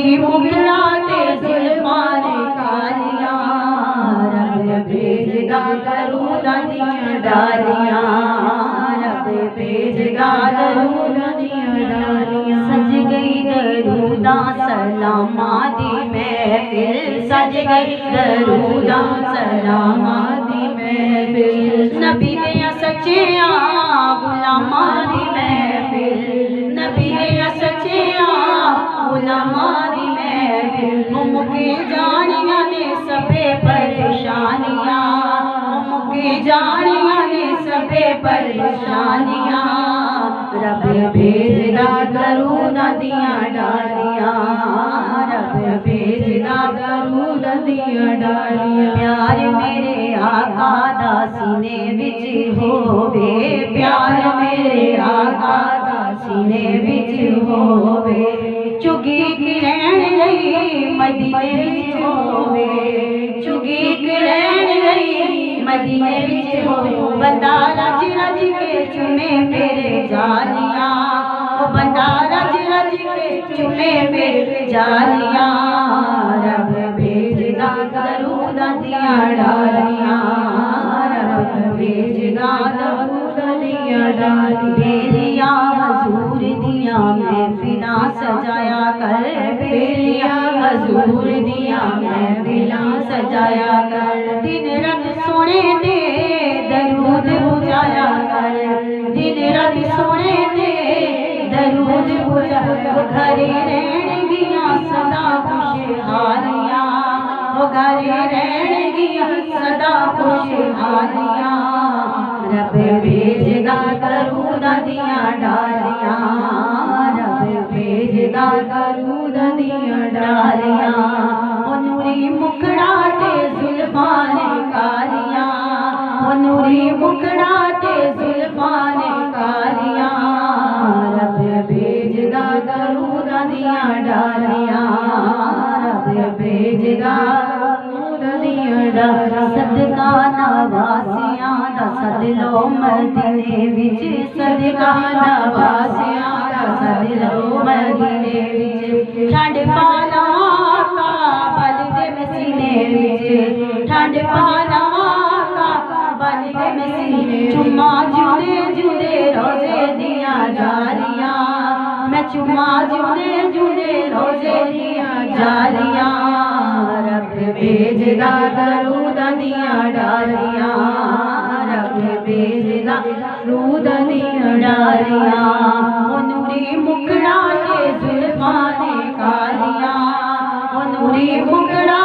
नूरी मुखड़ा ते जुल्फां ने कालियां, रब भेजदा दरूदां दियां डालियां, रब भेजदा दरूदां दियां डालियां। सज गई दरूदां सलामां दी महफिल, सज गई दरूदां सलामां दी महफिल। नबी दियां सच्चियां गुलामां दी महफिल, नबी दियां सच्चियां गुलामां दी महफिल। मुके जानियां ने सबे परेशानियां, मुके जानियां ने सबे परेशानियां, रब भेजदा दरूदां दियां डालियां, रब भेजदा दरूदां दियां डालियां। प्यार मेरे आका दा सीने विच होवे, प्यार मेरे आका दा सीने विच होवे। चुगी रहण लई मदीने विच होवे, चुगी रहण लई मदीने विच होवे। बंदा रज रज के चुमे मेरे जालियां, ओ बंदा रज रज के चुमे मेरे जालियां, रब भेजदा दरूदां दियां डालियां, रब भेजदा दरूदां दियां डालियां। बेलियां हजूर दियां महफिलां सजाया कर, बेलियां हजूर दियां महफिलां सजाया कर। दिन रात सोने दे दरूद बुझाया कर, दिन रात सोने दे दरूद बुझाया। घरे रहणगियां सदा खुशहालियां, वो घरे रहणगियां सदा खुशहालियां, रब भेजदा दरूदां दियां डालियां, रब भेजदा दरूदां दियां डालियां। ओ नूरी मुखड़ा ते जुल्फां ने कालियां, ओ नूरी मुखड़ा ते जुल्फां ने कालियां, रब भेजदा दरूदां दियां डालियां, रब भेजदा दरूदां दियां डालियां। सदका नवासियां दा सदलो मदीने विच, सदका नवासियां दा सदलो मदीने विच। ठंड पाला काबल दे मसीने विच, ठंड पाला काबल दे मसीने। चुम्मा जुदे जुदे रोजे दियां जालियां, मैं चुम्मा जुदे जुदे रोजे दियां जालियां, रब भेजदा दरूदां दियां डालियां, रब भेजदा दरूदां दियां डालियां। ओ नूरी मुखड़ा ते जुल्फां ने कालियां, ओ नूरी मुखड़ा